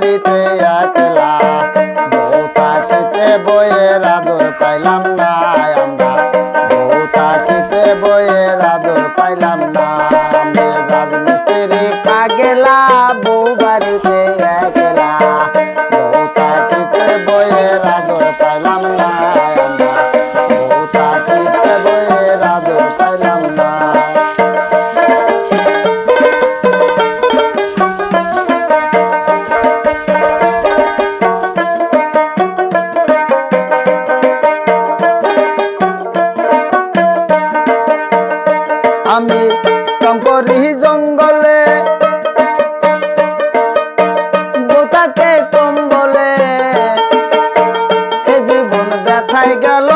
বাড়িতে একলা, বউ থাকিতে বইয়ের আদর পাইলাম না আমরা, বউ থাকিতে বইয়ের আদর পাইলাম না। আমি রাজমিস্ত্রি পাগেলা, বউ বাড়িতে একলা, বউ থাকিতে বইয়ের আদর পাইলাম না আমরা, বউ থাকিতে বইয়ের আদর পাইলাম না। আমি কাম করি জঙ্গলে, বোতাকে কম বলে, এ জীবন ব্যথায় গেল